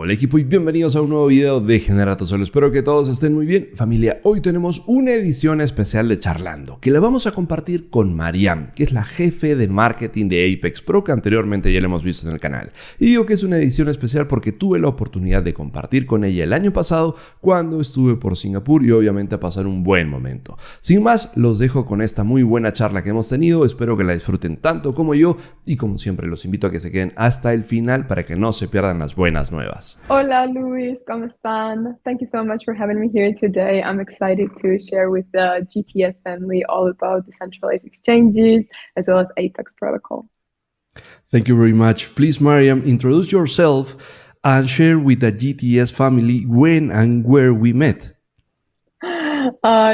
Hola equipo y bienvenidos a un nuevo video de Generato Solo. Espero que todos estén muy bien. Familia, hoy tenemos una edición especial de Charlando que la vamos a compartir con Mariam, que es la jefe de marketing de Apex Pro, que anteriormente ya la hemos visto en el canal. Y digo que es una edición especial porque tuve la oportunidad de compartir con ella el año pasado cuando estuve por Singapur y obviamente a pasar un buen momento. Sin más, los dejo con esta muy buena charla que hemos tenido. Espero que la disfruten tanto como yo y como siempre los invito a que se queden hasta el final para que no se pierdan las buenas nuevas. Hola Luis, ¿cómo están? Thank you so much for having me here today. I'm excited to share with the GTS family all about decentralized exchanges as well as Apex protocol. Thank you very much. Please, Mariam, introduce yourself and share with the GTS family when and where we met.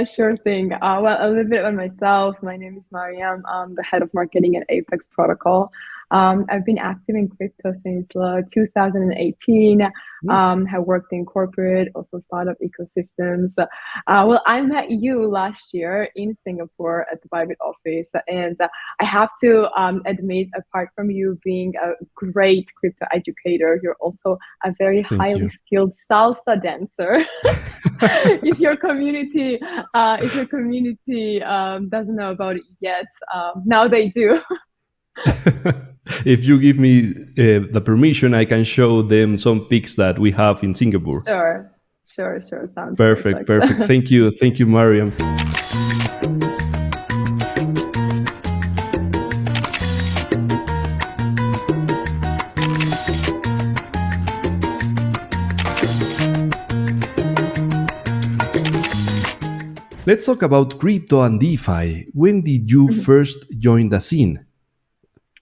Sure thing. Well, a little bit about myself. My name is Mariam. I'm the head of marketing at Apex Protocol. I've been active in crypto since 2018. Have worked in corporate, also startup ecosystems. Well, I met you last year in Singapore at the private office, and I have to admit, apart from you being a great crypto educator, you're also a very highly skilled salsa dancer. If your community doesn't know about it yet, now they do. If you give me the permission, I can show them some pics that we have in Singapore. Sure. Sounds perfect. Thank you, Mariam. Let's talk about crypto and DeFi. When did you first join the scene?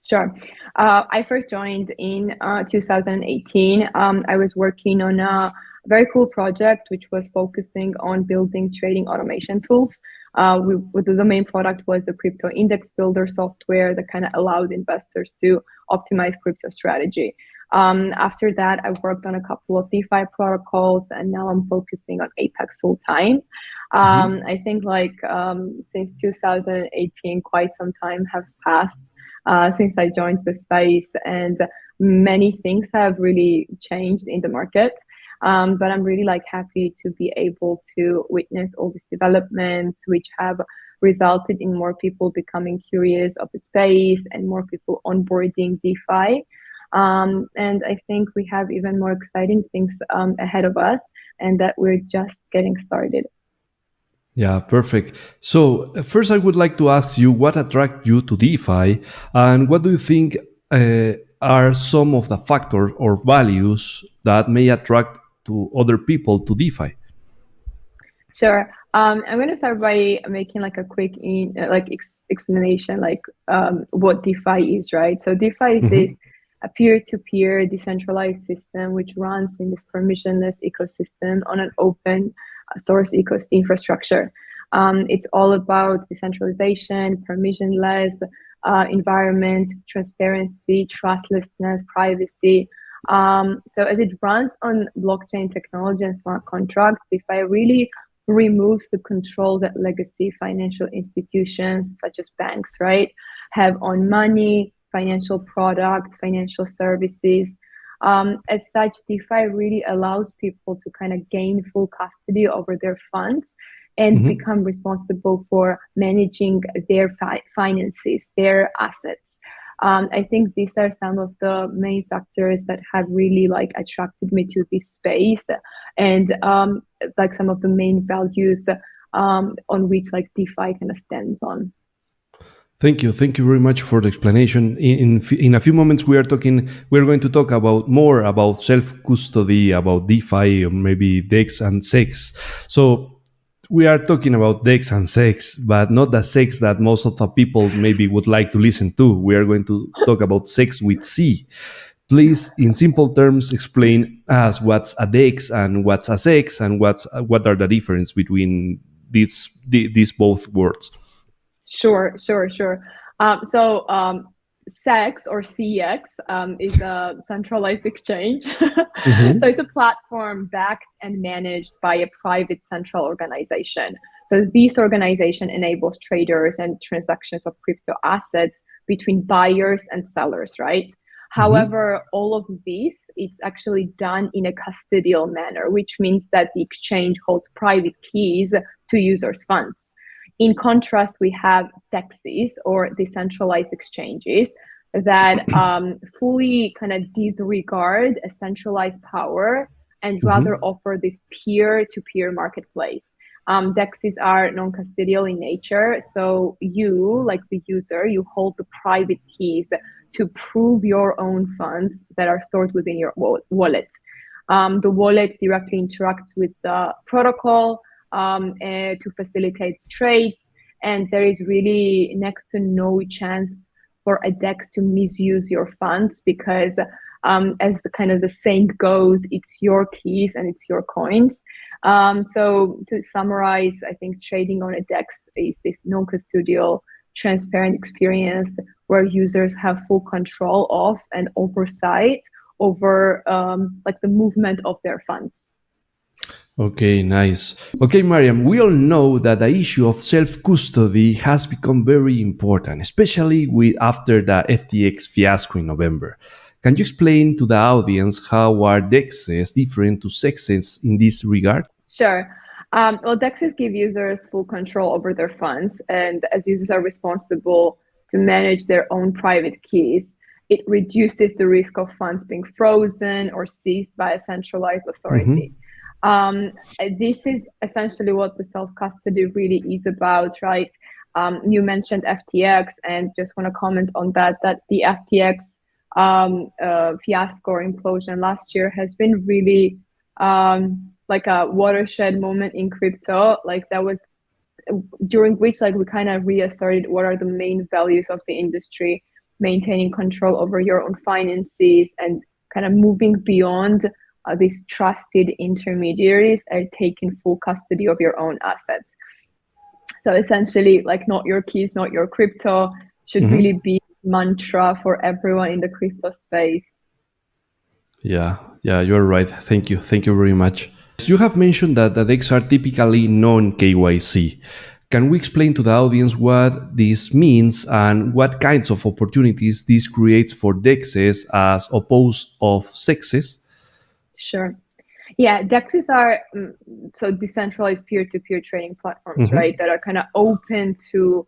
Sure. I first joined in 2018. I was working on a very cool project, which was focusing on building trading automation tools. The main product was the crypto index builder software that kind of allowed investors to optimize crypto strategy. After that, I worked on a couple of DeFi protocols, and now I'm focusing on Apex full time. I think since 2018, quite some time has passed since I joined the space, and many things have really changed in the market. But I'm really happy to be able to witness all these developments, which have resulted in more people becoming curious of the space and more people onboarding DeFi. And I think we have even more exciting things ahead of us, and that we're just getting started. Yeah, perfect. So first I would like to ask you what attracted you to DeFi, and what do you think are some of the factors or values that may attract to other people to DeFi? Sure. I'm going to start by making a quick explanation, what DeFi is, right? So DeFi is this a peer-to-peer decentralized system which runs in this permissionless ecosystem on an open source infrastructure. It's all about decentralization, permissionless environment, transparency, trustlessness, privacy. So as it runs on blockchain technology and smart contracts, DeFi really removes the control that legacy financial institutions such as banks, right, have on money, financial products, financial services. As such, DeFi really allows people to kind of gain full custody over their funds and become responsible for managing their finances, their assets. I think these are some of the main factors that have really attracted me to this space, and some of the main values on which DeFi kind of stands on. Thank you very much for the explanation. In a few moments we're going to talk more about self-custody, about DeFi, or maybe DEX and SEX. So we are talking about DEX and SEX, but not the SEX that most of the people maybe would like to listen to. We are going to talk about SEX with C. Please, in simple terms, explain us what's a DEX and what's a SEX, and what are the difference between these both words. Sure. SEX or CX is a centralized exchange. So it's a platform backed and managed by a private central organization. So this organization enables traders and transactions of crypto assets between buyers and sellers, right? However, all of this, it's actually done in a custodial manner, which means that the exchange holds private keys to users' funds. In contrast, we have DEXs, or decentralized exchanges, that fully kind of disregard a centralized power and rather offer this peer-to-peer marketplace. DEXs are non-custodial in nature, so you, like the user, you hold the private keys to prove your own funds that are stored within your wallet. The wallet directly interacts with the protocol to facilitate trades, and there is really next to no chance for a DEX to misuse your funds because as the saying goes, it's your keys and it's your coins. So to summarize, I think trading on a DEX is this non-custodial, transparent experience where users have full control of and oversight over the movement of their funds. Okay, nice. Okay, Mariam, we all know that the issue of self-custody has become very important, especially after the FTX fiasco in November. Can you explain to the audience how are DEXs different to CEXs in this regard? Sure. Well, DEXs give users full control over their funds, and as users are responsible to manage their own private keys, it reduces the risk of funds being frozen or seized by a centralized authority. This is essentially what the self-custody really is about, right? You mentioned FTX, and just want to comment on that the FTX fiasco or implosion last year has been really like a watershed moment in crypto. Like that was during which we kind of reasserted what are the main values of the industry, maintaining control over your own finances and kind of moving beyond these trusted intermediaries and taking full custody of your own assets. So essentially, not your keys, not your crypto should really be mantra for everyone in the crypto space. Yeah, you're right. Thank you very much. You have mentioned that the DEX are typically non-KYC. Can we explain to the audience what this means and what kinds of opportunities this creates for DEXs as opposed of CEXs? Sure. Yeah, DEXs are so decentralized peer-to-peer trading platforms, right? That are kind of open to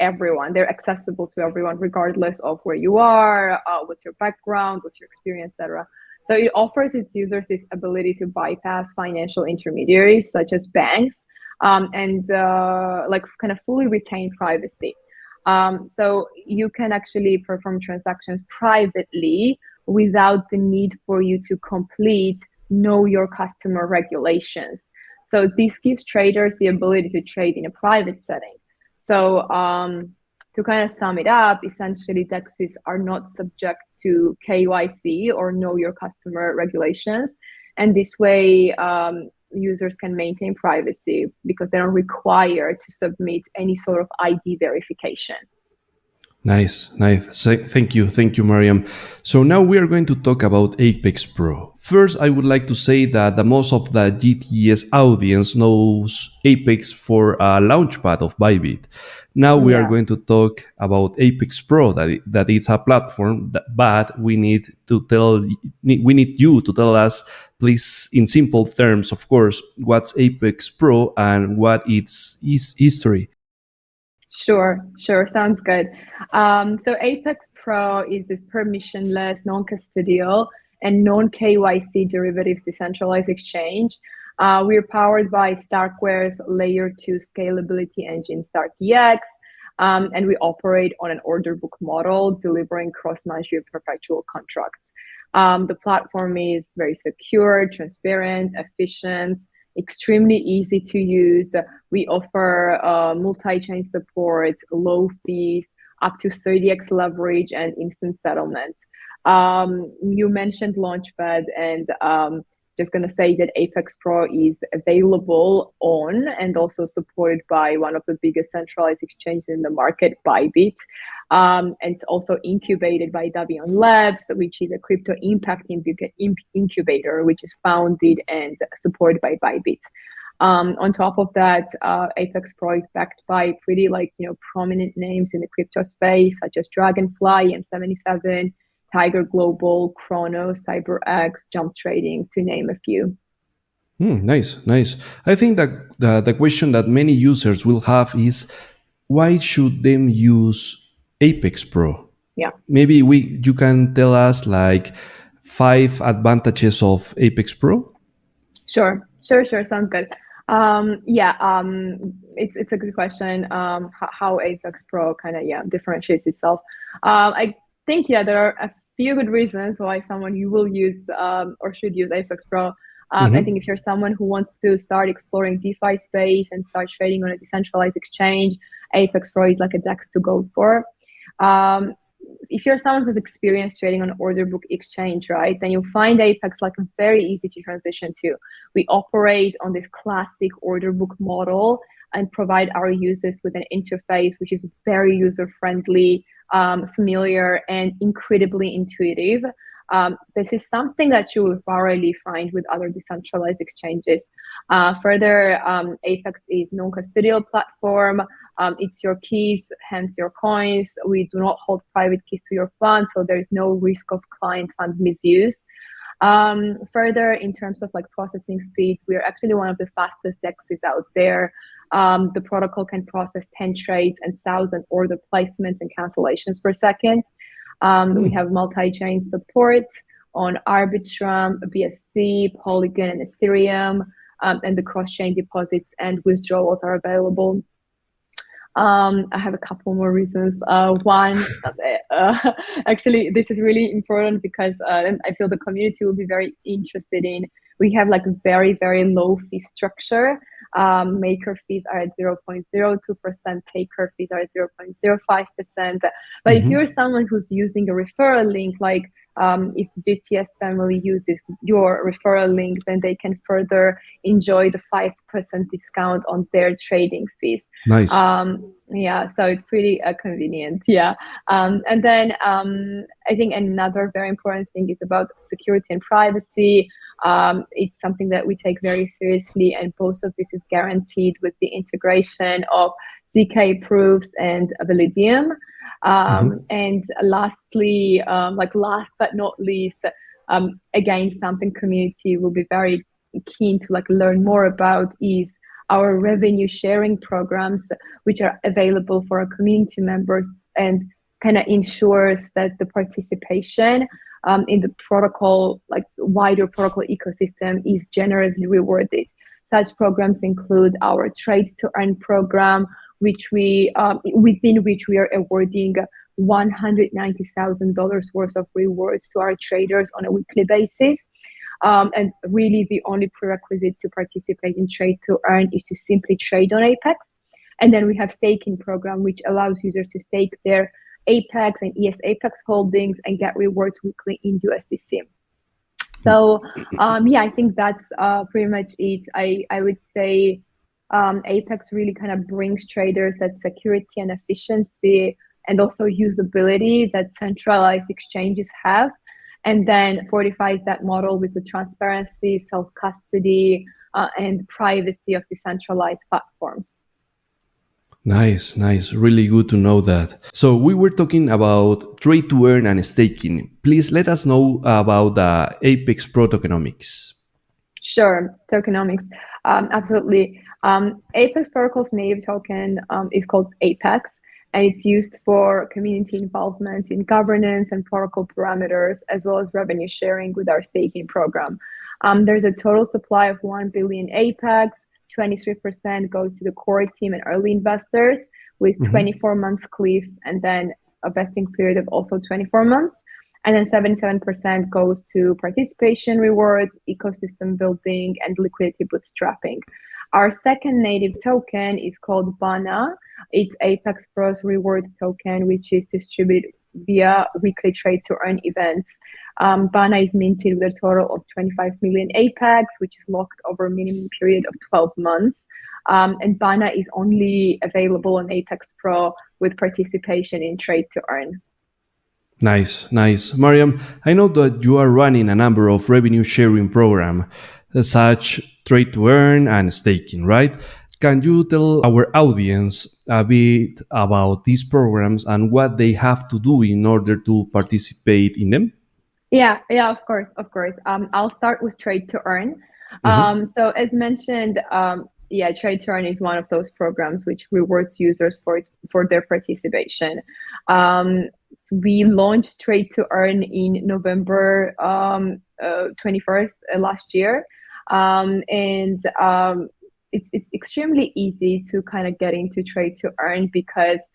everyone. They're accessible to everyone, regardless of where you are, what's your background, what's your experience, etc. So it offers its users this ability to bypass financial intermediaries such as banks and kind of fully retain privacy. So you can actually perform transactions privately without the need for you to complete know your customer regulations. So this gives traders the ability to trade in a private setting. So to kind of sum it up, essentially DEXs are not subject to KYC or know your customer regulations. And this way users can maintain privacy because they don't require to submit any sort of ID verification. Nice. Thank you, Mariam. So now we are going to talk about Apex Pro. First, I would like to say that the most of the GTS audience knows Apex for a launchpad of Bybit. Now we are going to talk about Apex Pro, that it's a platform, but we need you to tell us, please, in simple terms, of course, what's Apex Pro and what its history. Sure. Sounds good. So Apex Pro is this permissionless, non-custodial, and non-KYC derivatives decentralized exchange. We're powered by Starkware's layer 2 scalability engine, StarkEX, and we operate on an order book model, delivering cross-managed perpetual contracts. The platform is very secure, transparent, efficient, extremely easy to use. We offer multi-chain support, low fees, up to 30x leverage, and instant settlement. You mentioned Launchpad, and just going to say that Apex Pro is available on and also supported by one of the biggest centralized exchanges in the market, Bybit. And it's also incubated by Davion Labs, which is a crypto impact incubator, which is founded and supported by Bybit. On top of that, Apex Pro is backed by pretty prominent names in the crypto space, such as Dragonfly, M77, Tiger Global, Chrono, CyberX, Jump Trading, to name a few. Nice. I think that the question that many users will have is, why should them use Apex Pro? Yeah. Maybe you can tell us like 5 advantages of Apex Pro? Sure. Sounds good. It's a good question. How Apex Pro kind of differentiates itself. I think there are a few good reasons why you will use or should use Apex Pro. I think if you're someone who wants to start exploring DeFi space and start trading on a decentralized exchange, Apex Pro is like a DEX to go for. If you're someone who's experienced trading on order book exchange, right, then you'll find Apex like very easy to transition to. We operate on this classic order book model and provide our users with an interface which is very user-friendly, familiar, and incredibly intuitive. This is something that you will rarely find with other decentralized exchanges. Further, Apex is non-custodial platform. It's your keys, hence your coins. We do not hold private keys to your fund, so there is no risk of client fund misuse. Further, in terms of like processing speed, we are actually one of the fastest DEXs out there. The protocol can process 10 trades and 1,000 order placements and cancellations per second. We have multi-chain support on Arbitrum, BSC, Polygon, and Ethereum, and the cross-chain deposits and withdrawals are available. I have a couple more reasons. One, actually, this is really important because I feel the community will be very interested in. We have like a very, very low fee structure. Maker fees are at 0.02%, taker fees are at 0.05%. But if you're someone who's using a referral link, like if the GTS family uses your referral link, then they can further enjoy the 5% discount on their trading fees. Nice. So it's pretty convenient. And then I think another very important thing is about security and privacy. It's something that we take very seriously, and both of this is guaranteed with the integration of ZK proofs and Validium. And lastly, last but not least, again, something community will be very keen to learn more about is our revenue sharing programs, which are available for our community members and kind of ensures that the participation in the protocol, wider protocol ecosystem, is generously rewarded. Such programs include our Trade to Earn program, which within which we are awarding $190,000 worth of rewards to our traders on a weekly basis. And really the only prerequisite to participate in Trade to Earn is to simply trade on Apex. And then we have staking program, which allows users to stake their Apex and ES Apex holdings and get rewards weekly in USDC. So I think that's pretty much it. I would say Apex really kind of brings traders that security and efficiency and also usability that centralized exchanges have, and then fortifies that model with the transparency, self-custody, and privacy of decentralized platforms. Nice. Really good to know that. So we were talking about trade to earn and staking. Please let us know about the Apex Pro tokenomics. Sure, tokenomics. Absolutely. Apex Protocol's native token is called Apex, and it's used for community involvement in governance and protocol parameters, as well as revenue sharing with our staking program. There's a total supply of 1 billion Apex. 23% goes to the core team and early investors with 24 months cliff, and then a vesting period of also 24 months. And then 77% goes to participation rewards, ecosystem building, and liquidity bootstrapping. Our second native token is called BANA. It's Apex Pro's reward token, which is distributed via weekly trade to earn events. BANA is minted with a total of 25 million Apex, which is locked over a minimum period of 12 months. And BANA is only available on Apex Pro with participation in trade to earn. Nice. Mariam, I know that you are running a number of revenue sharing programs, such trade to earn and staking, right? Can you tell our audience a bit about these programs and what they have to do in order to participate in them? Yeah, of course. I'll start with Trade to Earn. So as mentioned, Trade to Earn is one of those programs which rewards users for their participation. We launched Trade to Earn in November 21st last year, it's extremely easy to kind of get into Trade to Earn because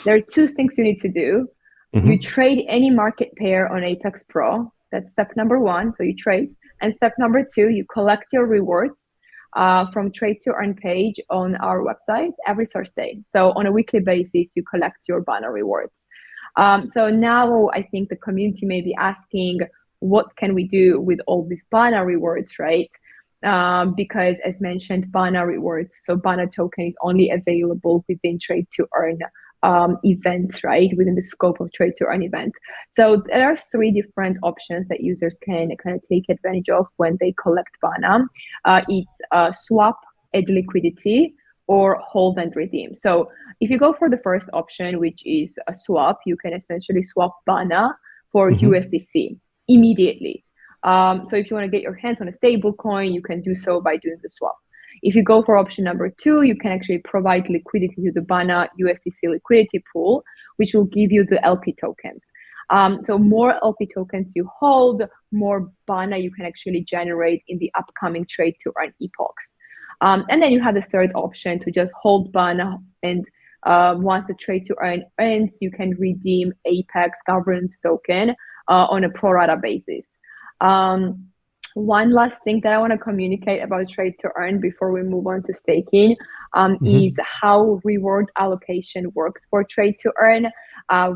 there are two things you need to do. You trade any market pair on Apex Pro. That's step number one. So you trade. And step number two, you collect your rewards from Trade to Earn page on our website every Thursday. So on a weekly basis, you collect your banner rewards. So now I think the community may be asking, what can we do with all these banner rewards, right? Because as mentioned, banner rewards, so banner token is only available within Trade to Earn events, right, within the scope of Trade to Earn event. So there are three different options that users can kind of take advantage of when they collect Bana. It's swap, add liquidity, or hold and redeem. So if you go for the first option, which is a swap, you can essentially swap Bana for USDC immediately. So if you want to get your hands on a stable coin, you can do so by doing the swap. If you go for option number two, you can actually provide liquidity to the Bana USDC liquidity pool, which will give you the LP tokens. So more LP tokens you hold, more Bana you can actually generate in the upcoming Trade to Earn epochs. And then you have the third option to just hold Bana, and once the Trade to Earn ends, you can redeem Apex governance token on a pro rata basis. One last thing that I want to communicate about Trade to Earn before we move on to staking is how reward allocation works for Trade to Earn.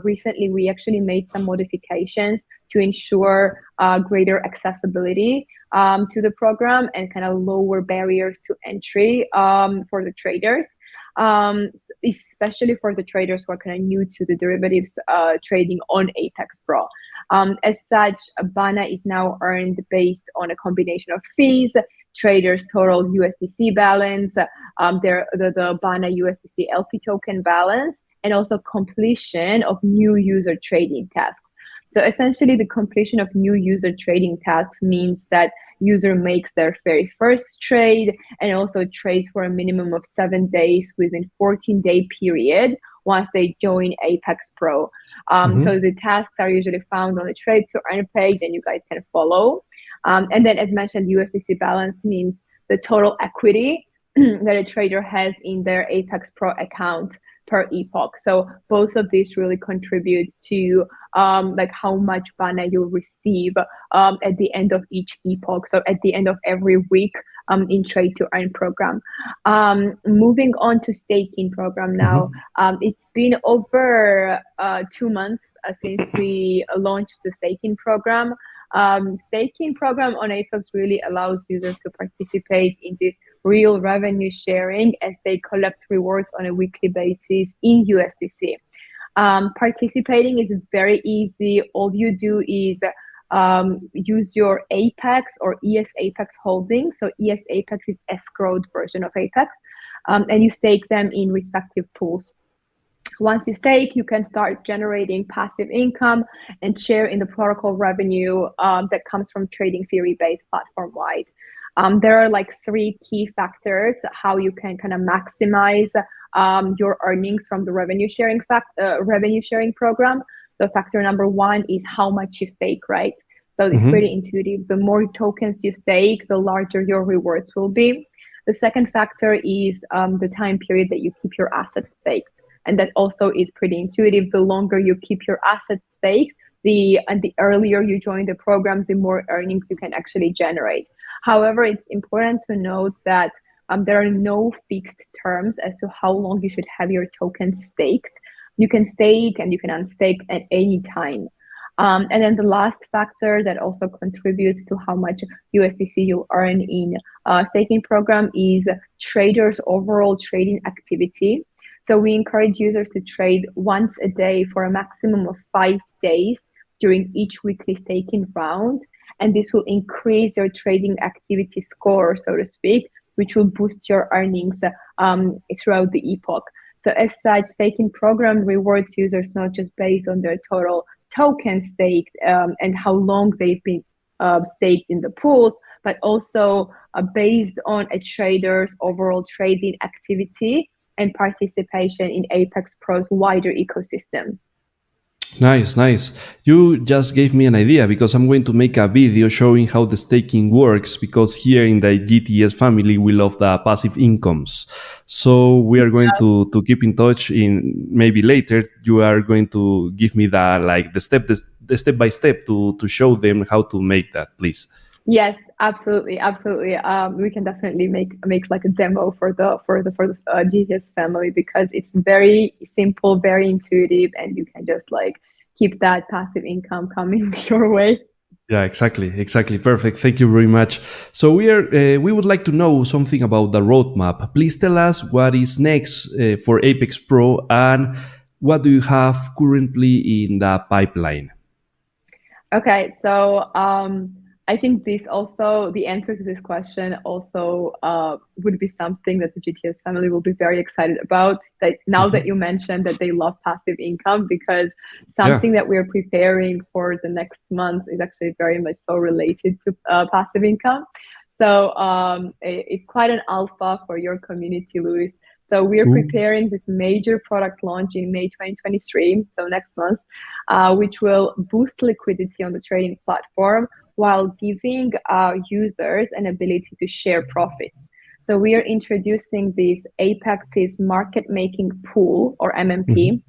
Recently, we actually made some modifications to ensure greater accessibility to the program and kind of lower barriers to entry for the traders, especially for the traders who are kind of new to the derivatives trading on Apex Pro. As such, Bana is now earned based on a combination of fees, traders' total USDC balance, the Bana USDC LP token balance, and also completion of new user trading tasks. So essentially, the completion of new user trading tasks means that user makes their very first trade and also trades for a minimum of 7 days within 14-day period once they join Apex Pro. So the tasks are usually found on the Trade to Earn page, and you guys can follow. And then, as mentioned, USDC balance means the total equity that a trader has in their Apex Pro account per epoch. So both of these really contribute to like how much Bana you'll receive at the end of each epoch. So at the end of every week in Trade to Earn program. Moving on to staking program now. It's been over 2 months since we launched the staking program. Staking program on Apex really allows users to participate in this real revenue sharing as they collect rewards on a weekly basis in USDC. Participating is very easy. All you do is use your Apex or ES Apex holdings. So ES Apex is escrowed version of Apex, and you stake them in respective pools. Once you stake, you can start generating passive income and share in the protocol revenue that comes from trading theory-based platform-wide. There are like 3 key factors how you can kind of maximize your earnings from the revenue sharing program. So factor number 1 is how much you stake, right? So it's pretty intuitive. The more tokens you stake, the larger your rewards will be. The second factor is the time period that you keep your assets staked. And that also is pretty intuitive. The longer you keep your assets staked, the earlier you join the program, the more earnings you can actually generate. However, it's important to note that there are no fixed terms as to how long you should have your tokens staked. You can stake and you can unstake at any time. And then the last factor that also contributes to how much USDC you earn in staking program is traders' overall trading activity. So we encourage users to trade once a day for a maximum of 5 days during each weekly staking round. And this will increase your trading activity score, so to speak, which will boost your earnings throughout the epoch. So as such, staking program rewards users not just based on their total token staked and how long they've been staked in the pools, but also based on a trader's overall trading activity and participation in Apex Pro's wider ecosystem. Nice. You just gave me an idea because I'm going to make a video showing how the staking works, because here in the GTS family, we love the passive incomes. So we are going to keep in touch. In maybe later, you are going to give me the step by step to show them how to make that, please. Yes, absolutely. We can definitely make like a demo for the GTS family, because it's very simple, very intuitive, and you can just like keep that passive income coming your way. Yeah, exactly. Perfect. Thank you very much. So we would like to know something about the roadmap. Please tell us what is next for Apex Pro, and what do you have currently in the pipeline? Okay, so I think the answer to this question also would be something that the GTS family will be very excited about. That now that you mentioned that they love passive income, because something that we're preparing for the next months is actually very much so related to passive income. So it's quite an alpha for your community, Luis. So we're preparing this major product launch in May 2023, so next month, which will boost liquidity on the trading platform while giving users an ability to share profits. So we are introducing this Apex's market making pool, or MMP.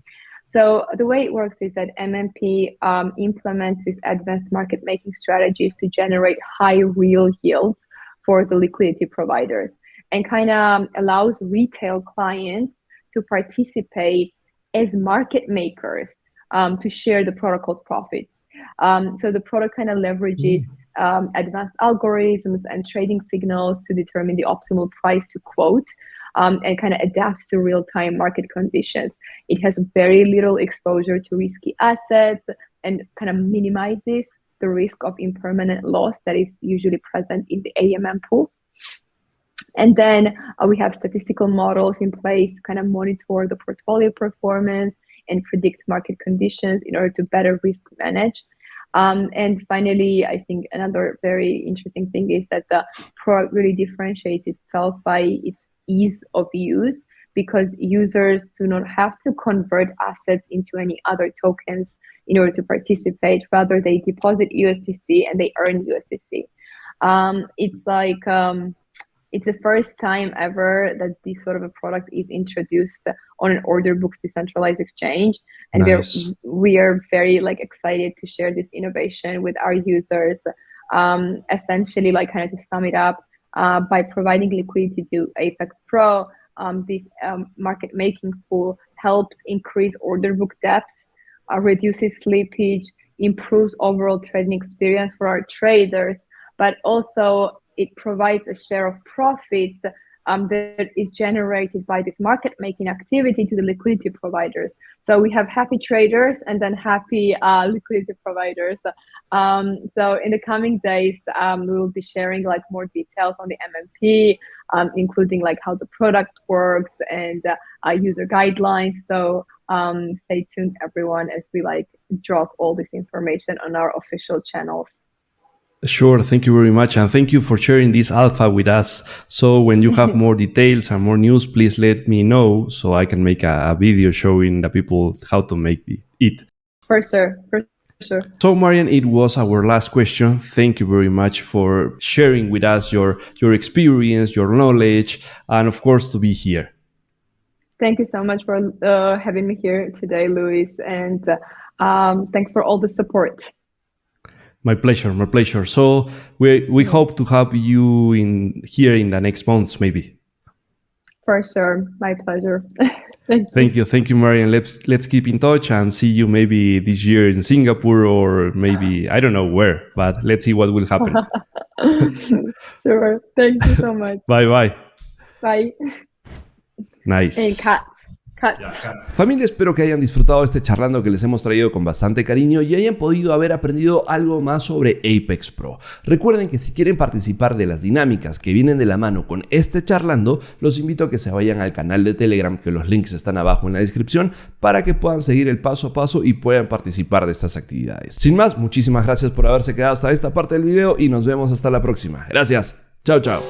So the way it works is that MMP implements these advanced market making strategies to generate high real yields for the liquidity providers, and kind of allows retail clients to participate as market makers to share the protocol's profits. So the product kind of leverages advanced algorithms and trading signals to determine the optimal price to quote, and kind of adapts to real-time market conditions. It has very little exposure to risky assets and kind of minimizes the risk of impermanent loss that is usually present in the AMM pools. And then we have statistical models in place to kind of monitor the portfolio performance and predict market conditions in order to better risk manage. And finally, I think another very interesting thing is that the product really differentiates itself by its ease of use, because users do not have to convert assets into any other tokens in order to participate. Rather, they deposit USDC and they earn USDC. It's like it's the first time ever that this sort of a product is introduced on an order book's decentralized exchange, and we are very like excited to share this innovation with our users. Essentially, like kind of to sum it up, by providing liquidity to Apex Pro, this market making pool helps increase order book depth, reduces slippage, improves overall trading experience for our traders, but also it provides a share of profits that is generated by this market making activity to the liquidity providers. So we have happy traders and then happy liquidity providers. So in the coming days, we will be sharing like more details on the MMP, including like how the product works and user guidelines. So stay tuned, everyone, as we like drop all this information on our official channels. Sure, thank you very much, and thank you for sharing this alpha with us. So when you have more details and more news, please let me know so I can make a video showing the people how to make it. For sure. So Mariam, it was our last question. Thank you very much for sharing with us your experience, your knowledge, and of course to be here. Thank you so much for having me here today, Luis, and thanks for all the support. My pleasure. So we hope to have you here in the next months, maybe. For sure, my pleasure. Thank you, Mariam. Let's keep in touch and see you maybe this year in Singapore, or maybe I don't know where, but let's see what will happen. Sure. Thank you so much. Bye. Bye. Nice. And cats. Familia, espero que hayan disfrutado este charlando que les hemos traído con bastante cariño y hayan podido haber aprendido algo más sobre Apex Pro. Recuerden que si quieren participar de las dinámicas que vienen de la mano con este charlando, los invito a que se vayan al canal de Telegram, que los links están abajo en la descripción, para que puedan seguir el paso a paso y puedan participar de estas actividades. Sin más, muchísimas gracias por haberse quedado hasta esta parte del video y nos vemos hasta la próxima. Gracias. Chao, chao.